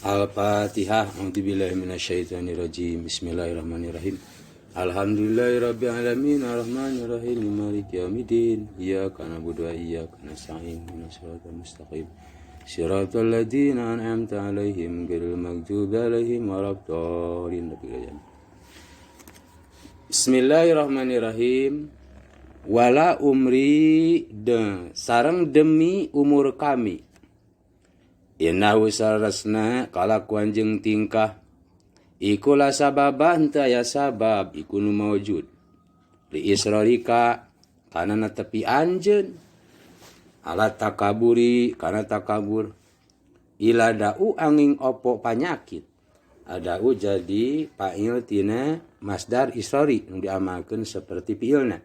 Al-Fatihah. A'udzubillahi minasyaitonirrajim. Bismillahirrahmanirrahim. Alhamdulillahirabbil alamin arrahmanirrahim maliki yaumiddin. Iyyaka na'budu wa iyyaka nasta'in. Ihdinas siratal mustaqim. Shiratal ladzina an'amta 'alaihim ghairil maghdubi 'alaihim waladdallin. Bismillahirrahmanirrahim. Wala umri de sareng demi umur kami. Innahu sarasna kalakuan jeung tingkah iku la sababa henteu aya sabab iku nu mawjud li israrika kana netepi anjeun ala takaburi kana takabur ila da'u angin opo panyakit ada'u jadi fa'il tina masdar israri nu diamalkeun saperti fiilna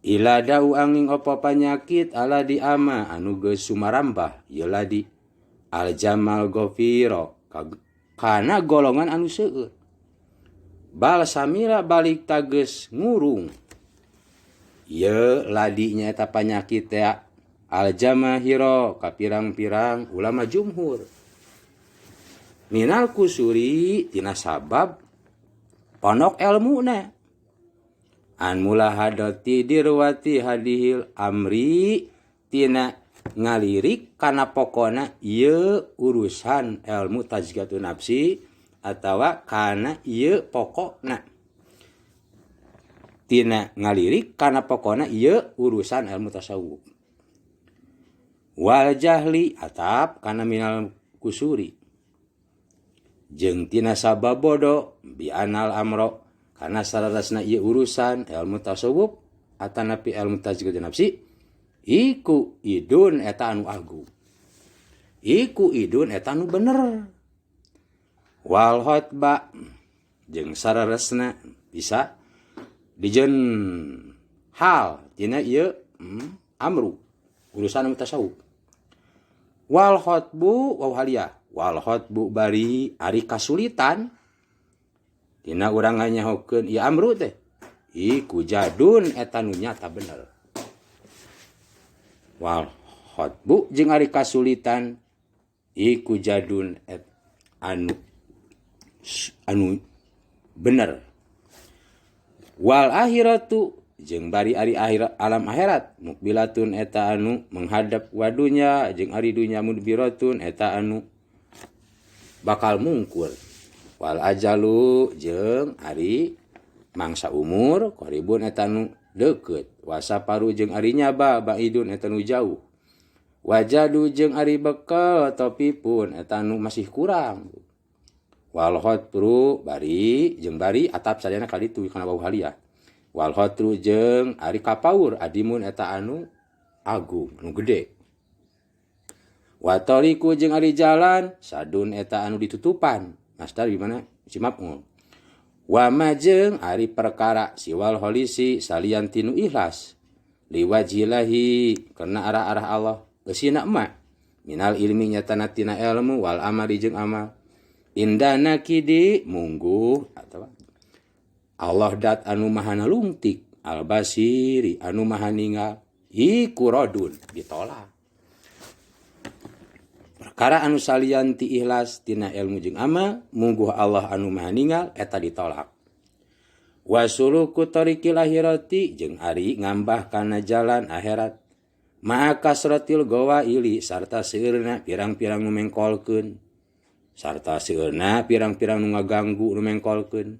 ila da'u angin opo panyakit ala diama anu geus sumarambah ieu ladi al jamal gofiro kana golongan anu seueur bal samira balik tages ngurung ieu ladinya eta panyakit ya al jamahiro ka pirang-pirang ulama jumhur minal kusuri tina sabab ponok elmuna an mulahadati dirwati hadihil amri tina ngalirik kana pokona ieu urusan ilmu tazkiyatun nafsi atawa kana ieu pokona tina ngalirik kana pokona ieu urusan ilmu tasawuf wal jahli atap kana minal kusuri jeung tina sabab bodo bi anal amro kana sarasna ieu urusan ilmu tasawuf atanapi ilmu tazkiyatun nafsi iku idun eta anu agung iku idun eta anu bener wal khotbah jeung sararesna bisa dijeun hal tina ieu amru urusan tasawuf wal khotbu wa haliyah wal khotbu bari ari kasulitan tina urang nganyahokeun ieu amru teh iku jadun eta nu nyata bener wal khotbu jeung ari kasulitan iku jadun anu bener wal akhiratu jeung bari ari akhirat alam akhirat mukbilatun eta anu menghadap wadunya jeung ari dunya mudbiratun eta anu bakal mungkur wal ajalu jeung ari mangsa umur qaribun eta anu deukeut wasaparu jeung ari nyaba baidun eta nu jauh wajadu jeung ari bekal topipun eta nu masih kurang wal khotru bari jeung bari atap sadayana kaditu kana bau haliyah wal khotru jeung ari kapaur adimun eta anu agung anu gede wa tariqu jeung ari jalan sadun eta anu ditutupan masdar di mana si maf'ul wa majeng ari perkara siwal holisi salian tinu ikhlas liwajilahi karena arah-arah Allah geusina emak minal ilmi nyatana tina ilmu wal amali jeung amal indana kidi mungguh atawa Allah dat anu maha nalungtik al basiri anu maha ningal iku rodun ditolak perkara anu salian ti ikhlas tina ilmu jeung amal mungguh Allah anu maha ningal eta ditolak wasuluku tariqil akhirati jeung ari ngambah kana jalan akhirat ma'a kasratil gawaili sarta seueurna pirang-pirang nu mengkolkeun sarta seueurna pirang-pirang nu ngaganggu nu mengkolkeun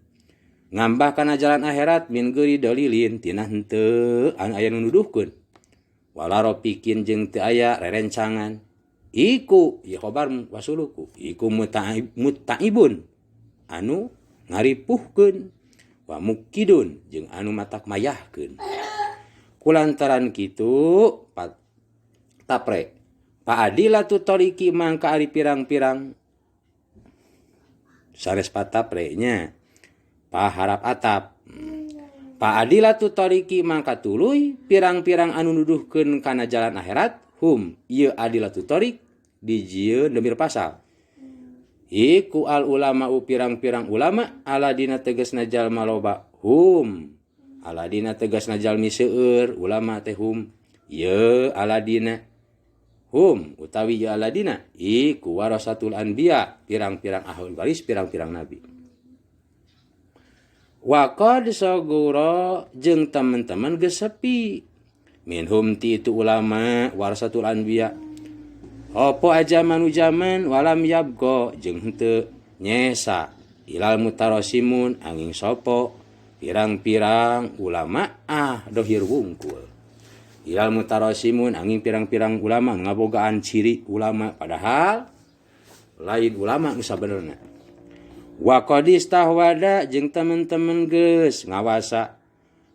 ngambah kana jalan akhirat min geuri dalilin tina henteu anu aya nu nuduhkeun wala ropikin jeung teu aya rerencangan iku ya khobar wasuluku iku mutaibun anu ngaripuhkeun wa mukidun jeung anu matak mayahkeun kulantaran kitu tapre paadilatu tariqi mangka ari pirang-pirang sanes patapre nya paharap atap paadilatu tariqi mangka tuluy pirang-pirang anu nuduhkeun kana jalan akhirat hum ieu adilatu tariq dijieun demir pasal iku al ulama pirang-pirang ulama aladina tegasna jalma loba hum aladina tegasna jalmi seueur ulama teh hum ieu aladina hum utawi ya aladina iku warasatul anbiya pirang-pirang ahli waris pirang-pirang nabi. Wa qad sagura jeung teman-teman geus sepi minhum ti itu ulama warasatul anbiya apa aja manu zaman walam yabgo jeung henteu nyesa ilal mutarasimun angin sopo pirang-pirang ulama dohir wungkul ilal mutarasimun angin pirang-pirang ulama ngabogaan ciri ulama padahal lain ulama nu sabenerna. Wa qadis tahwada jeung teman-teman geus ngawasa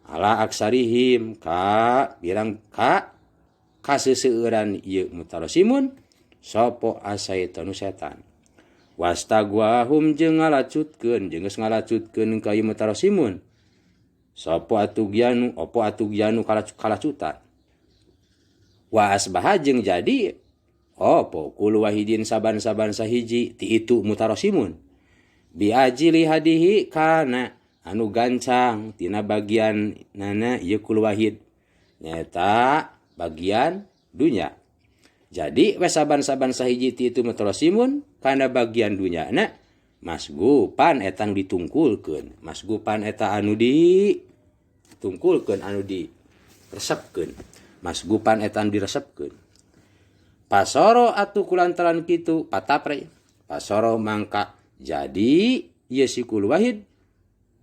ala aksarihim ka pirang ka kaseseueuran ieu mutarasimun sopo asaitanu setan. Wastagwahum jeung ngalacutkeun jeung geus ngalacutkeun ka ieu mutarasimun sopo atugyanu opo atugyanu kalacutan. Wa asbaha jeung jadi opo kul wahidin saban-saban sahiji ti itu mutarasimun biajili hadihi kana anu gancang tina bagian nana ieu kul wahid nyata bagian dunya. Jadi we saban-saban sahiji ti itu mutarasimun kana bagian dunyana masgupan etang ditungkulkeun. Masgupan eta anu ditungkulkeun anu diresepkeun. Masgupan etan diresepkeun. Pasoro atu kulantaran kitu patapre. Pasoro mangka jadi ieu si kul wahid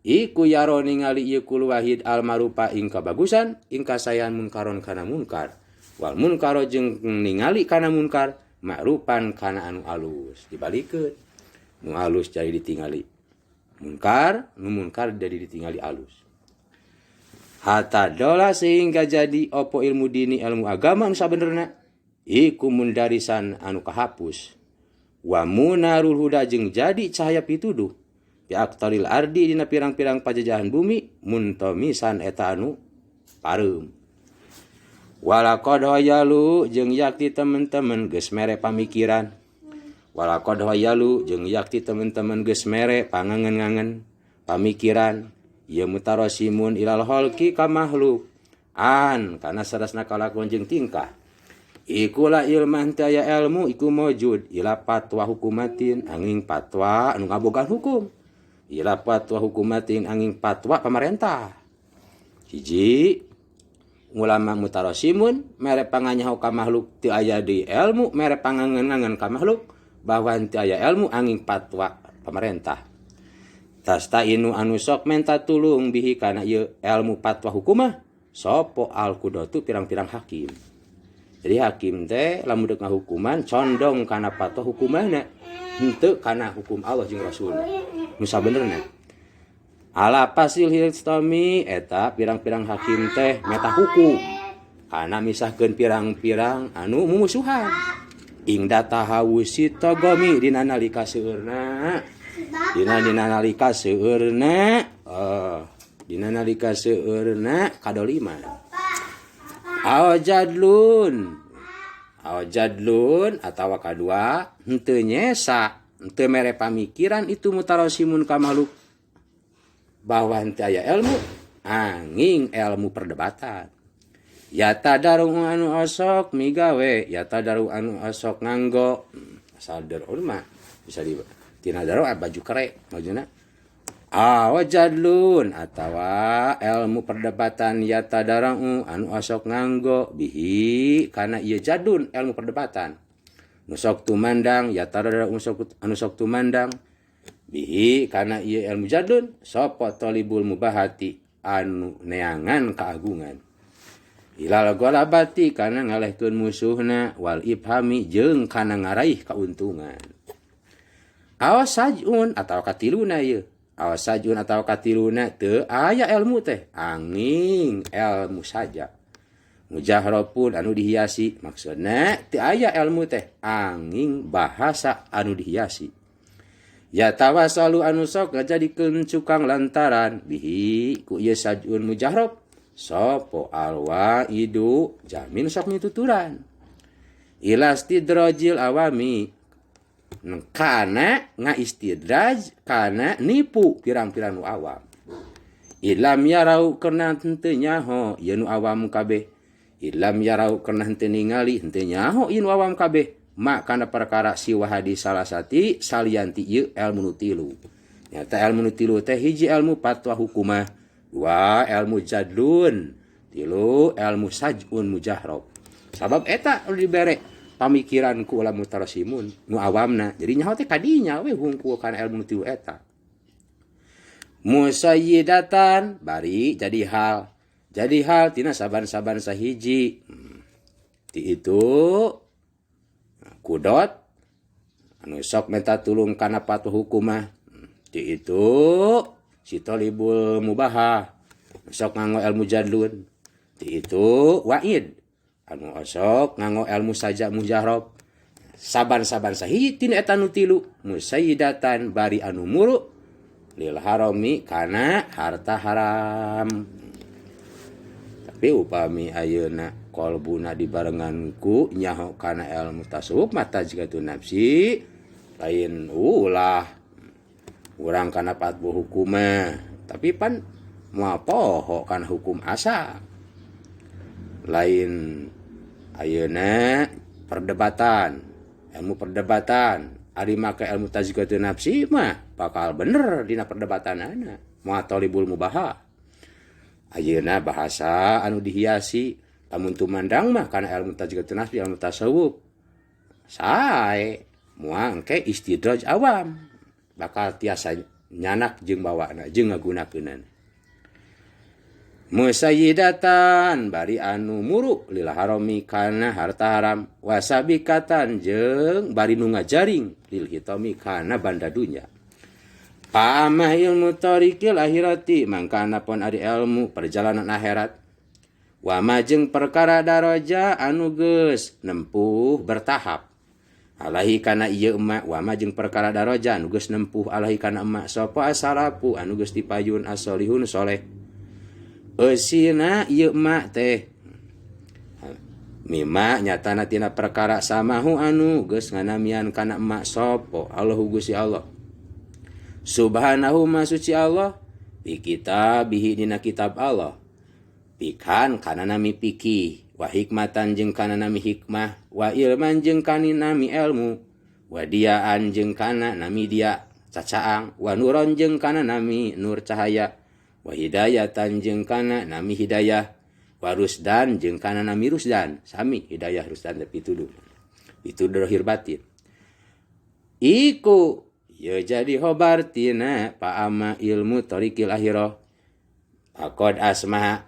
iku yaro ningali ieu kul wahid almarupa ing kabagusan ing kasayan munkaron kana munkar wal munkaro jeung ningali kana munkar ma'rufan kana anu alus dibalikeun nu alus jadi ditingali munkar nu munkar jadi ditingali alus hatta dola sehingga jadi opo ilmu dini ilmu agama nu sabenerna iku mundarisan anu kahapus wa munarul huda jeung jadi cahaya pituduh bi aktaril ardi dina pirang-pirang pajajahan bumi muntamisan eta anu pareum. Walaqad hayalu jeung yakti teman-teman geus mere pamikiran. Walaqad hayalu jeung yakti teman-teman geus mere pangangen-ngangen pamikiran ieu mutarasimun ilal khalqi ka makhluk an kana sarasna kalakuan jeung tingkah. Ikulah ilman taya ilmu iku mawjud ila patwa hukumatin angin patwa anu ngabogaan hukum. Ila patwa hukumatin angin patwa pemerintah. Hiji ulama mutarasimun mere panganyaho ka makhluk teu aya di ilmu mere pangangen-angen ka makhluk bahwa teu aya ilmu angin patwa pemerintah. Tastainu anu sok menta tulung bihi kana ieu ilmu patwa hukumah sopo al-qudatu pirang-pirang hakim. Jadi hakim teh lamun deuk ngahukuman condong kana patwa hukumana henteu kana hukum Allah jeung Rasulna. Nu sabenerna ala pasil hilstami eta pirang-pirang hakim teh meta hukum kana misahkeun pirang-pirang anu mumusuhan ing datahawusi togomi dina nalika seueurna dina nalika seueurna kadoliman. Awjadlun atawa kadua henteu nyesa henteu mere pamikiran itu mutarasimun ka makhluk bahwa henteu aya ilmu angin ilmu perdebatan. Ya tadaru anu osok migawe ya tadaru anu osok nganggo asal darun mah bisa di tina daru baju kere majuna awajadlun atawa ilmu perdebatan ya tadarang anu asok nganggo bihi kana ieu jadun ilmu perdebatan nusok tumandang ya tadarang anu sok tumandang bihi kana ieu ilmu jadun sapa talibul mubahati anu neangan kaagungan ilal golabati kana ngalehkeun musuhna wal ibhami jeung kana ngaraih kauntungan awasajun atawa katiluna ieu awasajun atau katiluna teu aya ilmu teh angin ilmu saja mujahrapun anu dihiasi maksudna teu aya ilmu teh angin bahasa anu dihiasi ya tawasalu anu sok ngajadikeun cukang lantaran bihi ku ieu sajun mujahrab sapa alwaidu jamin sok mituturan ilastidrajil awami kana ngaistidraj kana nipu pirang-pirang nu awam ilam yarau kana teu nyaho ieu nu awam kabeh Ilam yarau karena henteu ningali henteu nyaho ieu awam kabeh mak kana perkara siwa hadis salasati salianti ieu ilmu nu tilu. Nyata ilmu nu tilu teh hiji ilmu fatwa hukumah, dua ilmu jadlun, tilu ilmu saj'un mujahrab. Sabab eta dibere pamikiran ku ulama tarasimun nu awamna. Jadi nyaho teh kadinya we hungkul kana ilmu nu tilu eta. Musayyidatan bari jadi hal tina saban-saban sahiji. Ti itu kudot anu sok minta tulung kana patuh hukumah. Ti itu si tolibul mubahah sok nganggo ilmu jadlun. Ti itu waid anu sok nganggo ilmu saja mujahrab. Saban-saban sahiji tina eta nu tilu. Musayyidatan bari anu muru lil harami kana harta haram. Tapi upami ayeuna kolbuna dibarengan ku nyaho kana ilmu tasawuf mata jigatu nafsi lain ulah urang kana patbu hukumah tapi pan moal poho kana hukum asa lain ayeuna perdebatan ilmu perdebatan ari make ilmu tazkiyatun nafsi mah bakal bener dina perdebatanana moal talibul mubahah. Ayeuna bahasa anu dihiasi lamun tumandang mah kana ilmu tazkiyatun nafsi ilmu tasawuf sae moal engke istidraj awam bakal tiasa nyanak jeung bawana jeung ngagunakeunana. Musayyidatan bari anu muru lil harami kana harta haram wasabikatan jeung bari nu ngajaring lil hitami kana banda dunya. Pamah ilmu tariqil akhirati mangkana pon ari ilmu perjalanan akhirat. Wa majeng perkara daraja anu geus nempuh bertahap. Alahi kana ieu emak wa majeng perkara daraja anu geus nempuh alahi kana emak sapa asalapu anu geus dipayun asolihun soleh. Eusina ieu emak teh mima nyatana tina perkara samahu anu geus nganamian kana emak sapa Allahu Gusti Allah. Subhanahu ma suci Allah bi kitabihi dina kitab Allah pikan kana nami piki wa hikmatan jeung kana nami hikmah wa ilman jeung kana nami ilmu wa diaan jeung kana nami dia cacaang wa nuron jeung kana nami nur cahaya wa hidayatan jeung kana nami hidayah wa rusdan jeung kana nami rusdan sami hidayah rusdan pituduh lahir batin iku ya jadi khobar tina pa'ama ilmu tariqil akhirah. Pakod asma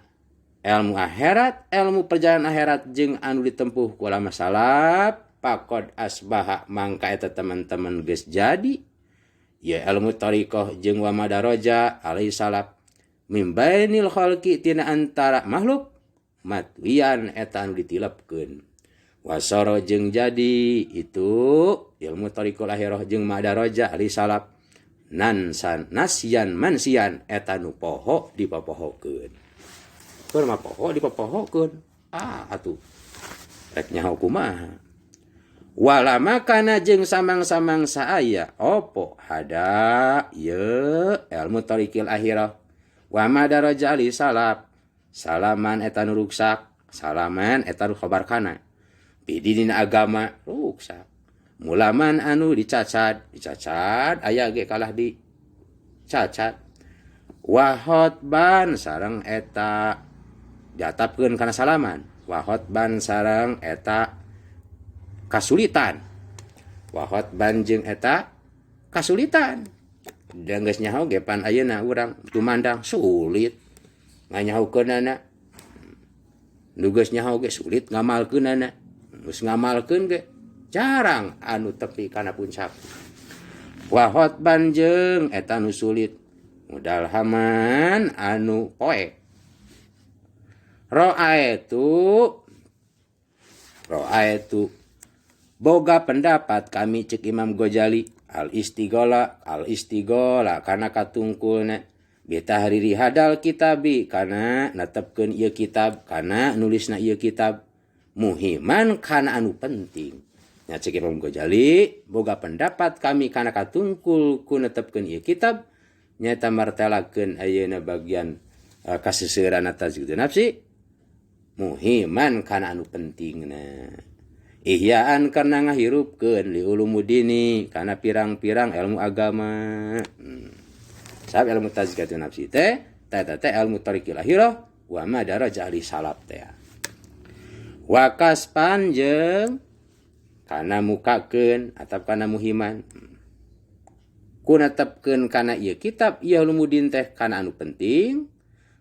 ilmu akhirat, ilmu perjalanan akhirat jeung anu ditempuh ku ulama salaf, pakod asbaha mangka eta teman-teman geus jadi. Ya ilmu tariqah jeung wa madaraja alaihi salaf min bainil khalqi tina antara makhluk matwian eta anu ditilapkeun. Wasara jeung jadi itu ilmu tariqul akhirah jeung madaraja ali salaf nasyan mansian eta nu poho dipapohokeun. Keur mah poho dipapohokeun. Atuh rek nyaho kumaha. Wala makana jeung samang-samang saaya opo hada ye ilmu tariqil akhirah wa madaraja ali salaf salaman eta nu ruksak salaman eta nu khabar kana. Bidina agama ruksak. Mulaman anu dicacat aya ge kalah dicacat. Wahotban sareng eta diatapkeun kana salaman. Wahotban sareng eta kasulitan. Wahotban jeung eta kasulitan. Dan geus nyaho ge pan ayeuna urang tumandang sulit nganyahokeunana. Nu geus nyaho ge sulit ngamalkeunana. Geus ngamalkeun ge jarang anu tepi kana puncak. Wahot banjeng eta nu sulit modal haman anu poe. Roa itu boga pendapat kami cek Imam Ghazali al istigola kana katungkulna bitahriri hadal kitabi kana natepkeun ieu kitab kana nulisna ieu kitab muhiman kana anu penting. Nya cek Imam Ghazali boga pendapat kami kana katungkul ku netepkeun ieu kitab nyata martelakeun ayeuna bagian kaseseueuran tazkiyatun nafsi muhiman kana anu pentingna. Ihyaan karena ngahirupkeun li ulumudini kana pirang-pirang ilmu agama. Sabab ilmu tazkiyatun nafsi teh ilmu tariqil akhirah wa madarajah ahli salaf teh. Wa kaspan jeung kana mukakeun atau kana muhiman. Ku netepkeun kana ieu kitab ieu ulumudin teh kana anu penting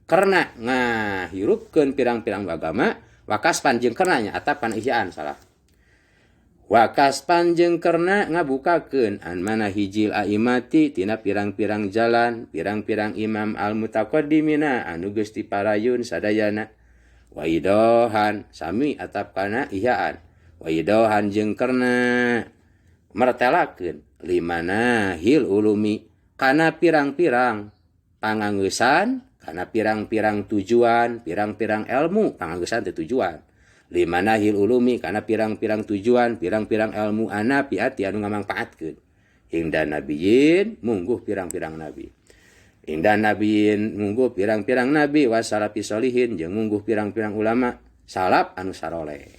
karena ngahirupkeun pirang-pirang agama wa kaspan jeung karena atap kana ihyaan salah. Wa kaspan jeung karena ngabukakeun an mana hijil aimati tina pirang-pirang jalan, pirang-pirang imam al-mutaqaddimina anu geus diparayun sadayana. Wa idohan sami atap kana ihyaan. Wa idohan jeung karena martelakeun limana hil ulumi kana pirang-pirang pangangeusan kana pirang-pirang tujuan, pirang-pirang ilmu pangangeusan teh tujuan. Limana hil ulumi kana pirang-pirang tujuan, pirang-pirang ilmu anapiati anu ngamangpaatkeun. Hingda nabiyin mungguh pirang-pirang nabi. Hingda nabiyin mungguh pirang-pirang nabi wa salafi sholihin jeung mungguh pirang-pirang ulama salaf anu saroleh.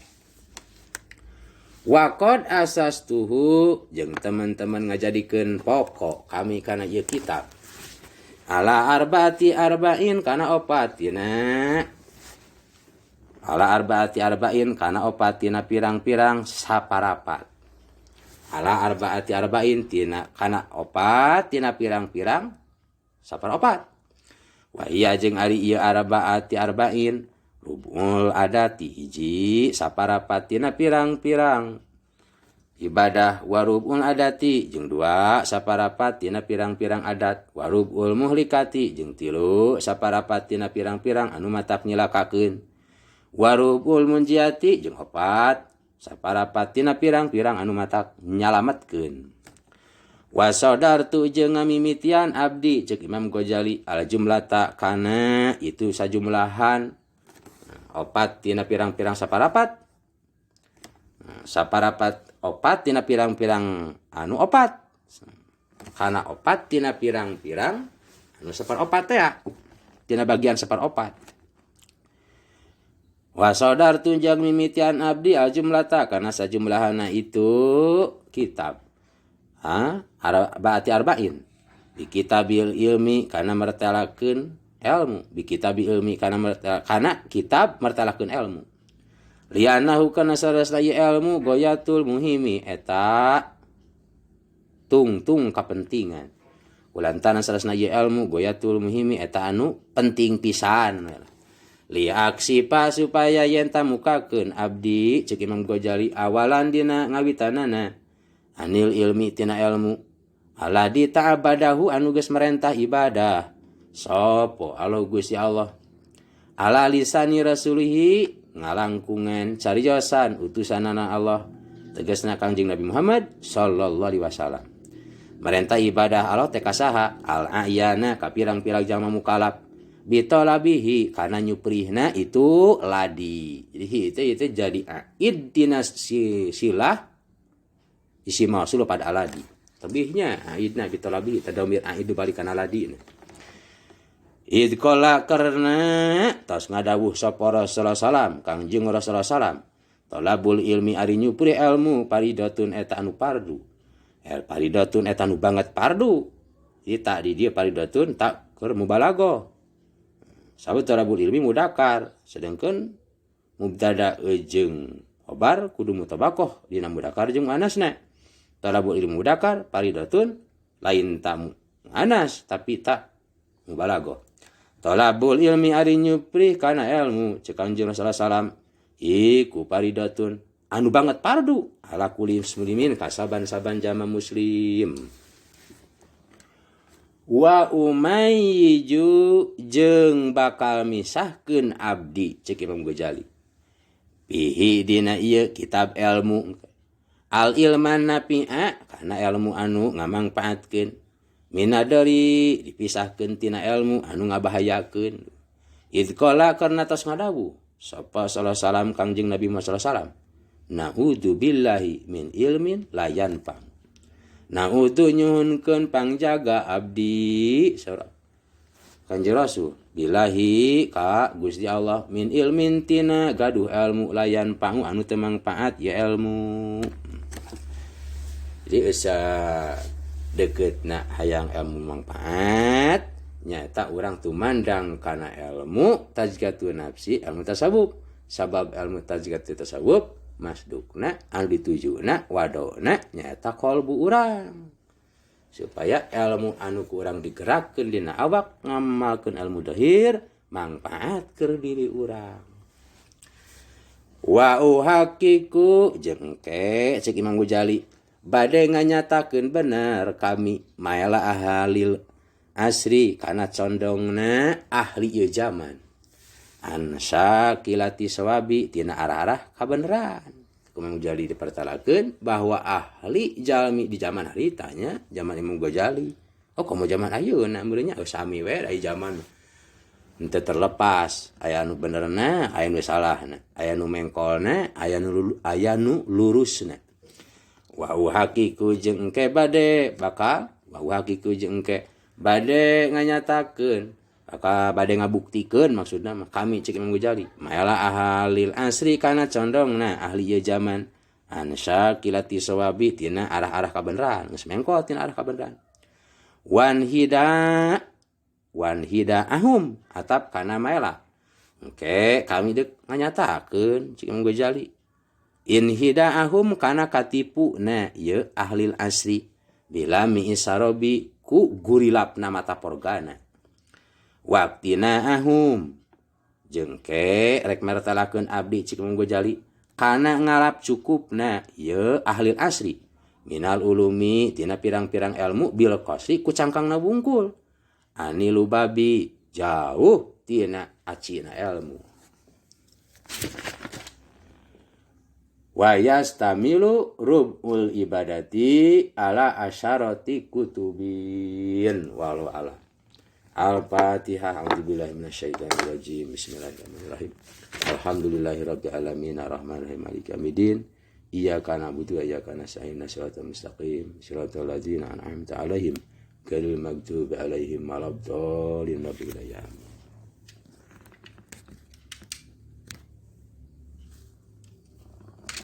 Wa qad asastuhu jeung teman-teman ngajadikeun pokok kami kana ieu kitab. Ala arbaati arba'in kana opatina. Ala arbaati arba'in kana opatina pirang-pirang saparapat. Ala arbaati arba'in tina kana opatina pirang-pirang saparapat. Wa iya jeung ari ieu arbaati arba'in rubul adati hiji saparapatina pirang-pirang ibadah warubul adati jeung dua saparapatina pirang-pirang adat warubul muhlikati jeung tilu saparapatina pirang-pirang anu matap nyilakakeun warubul munjiati jeung opat saparapatina pirang-pirang anu matap nyalametkeun. Wasodartu jeung ngamimitian abdi ceuk Imam Ghazali al jumlata kana itu sajumlahan opat tina pirang-pirang saparapat. Saparapat opat tina pirang-pirang anu opat. Kana opat tina pirang-pirang anu saparopat teh ya. Tina bagian saparopat. Wa sadartu jeung mimitian abdi al jumlata kana sajumlahana itu kitab. Arba'ati arba'in. Bi kitabil ilmi kana martalakeun ilmu bi kitabi ilmi kana kitab martalakeun ilmu lianahu kana sarasna ilmu goyatul muhimi eta tungtung kapentingan ulantana sarasna ilmu goyatul muhimi eta anu penting pisan li aksipa supaya yen tamukakeun abdi ceuk Imam Ghazali awalan dina ngawitanana anil ilmi tina ilmu aladi ta'abadahu anu geus merentah ibadah sopo Allah Gusti Allah ala lisani rasulihi ngalangkungan cariosan utusanana Allah tegasna Kangjeng Nabi Muhammad sallallahu alaihi wasallam merentah ibadah Allah teh kasaha al ayana ka pirang-pirang jalma mukallaf bitolabihi kana nyuprihna itu ladi jadi itu jadi aid dinas silah isi mausul pada aladi tabihnya aidna bitolabihi tadamir aid balikan aladi. Idkola karena tos ngadawuh sapa Rasulullah sallam Kangjeng Rasulullah sallam talabul ilmi ari nyupri ilmu paridatun eta anu pardu paridatun eta anu banget pardu kita di dia paridatun tak keur mubalaghah sabab talabul ilmi mudakar sedangkan mubtada jeung khobar kudu mutabakoh dina mudakar jeung anasna talabul ilmi mudakar paridatun lain tamu anas tapi tak mubalaghah. Talabul ilmi ari nyupri kana ilmu ceuk Kanjeng Rasulullah sallam iku paridatun anu banget pardu ala kulli muslimin kasaban-saban jama muslim. Wa umayyiju jeung bakal misahkeun abdi ceuk Imam Ghazali. Bihi dina ieu kitab ilmu al ilman nafi'a kana ilmu anu ngamangpaatkeun minadari dipisahkeun tina ilmu anu ngabahayakeun idqala karna tos ngadawu sapa sallallahu salam Kangjeng Nabi Muhammad sallallahu alaihi wasallam na'udzu billahi min ilmin la yanfa na'udzu nyuhunkeun pangjaga abdi Kanjeng Rasul bilahi ka Gusti Allah min ilmin tina gaduh ilmu layan pangu anu teu mangpaat ya ilmu. Jadi asa dekeutna hayang ilmu mangpaat nyata urang tumandang kana ilmu tazkiyatun nafsi ilmu tasawuf. Sabab ilmu tazkiyatun tasawuf masdukna anu ditujuna wadona nyata qalbu urang. Supaya ilmu anu ku urang digerakkeun dina awak ngamalkeun ilmu dahir mangpaat keur diri urang. Wa uhaqiqu jeung engke cek Imam Ghazali bade nganyatakeun bener kami maela ahalil asri kana condongna ahli ieu zaman. Ansa kilati sawabi tina arah-arah kabeneran. Imam Ghazali dipertalakeun bahwa ahli jalmi di zaman haritanya zaman Imam Ghazali. Oh komo zaman ayeuna meureunnya sami we ai zaman henteu terlepas aya nu benerna aya nu salahna, aya nu mengkolna, aya nu lurusna. Wa haqiqu jeung engke bade bakal wa haqiqu jeung engke bade nganyatakeun maka bade ngabuktikeun maksudna mah kami cek Imam Ghazali maela ahalil asri kana condongna ahli ieu zaman ansya kilati sawabi tina arah-arah kabeneran geus mengko tina arah kabeneran wan hida ahum atap kana maela engke kami deuk nganyatakeun cek Imam Ghazali in hida ahum kana katipu na ieu ahlil asri bila mi isarobi ku gurilapna mata porgana waktina ahum jengke rek mertalakeun abdi cik Imam Ghazali kana ngalap cukupna ye ahli asri minal ulumi tina pirang-pirang ilmu bil qasri ku cangkangna bungkul ani lubabi jauh tina acina ilmu wa yastamilu rubul ibadati ala asyarati kutubin walau ala. Al-Fatihah. A'udzubillahi minasyaitonir rajim. Bismillahirrahmanirrahim. Alhamdulillahirabbil alamin arrahmanirrahim maliki yaumiddin. Iyyaka na'budu wa iyyaka nasta'in. Shiratal mustaqim. Shiratal ladzina an'amta 'alaihim ghairil maghdubi 'alaihim waladdallin.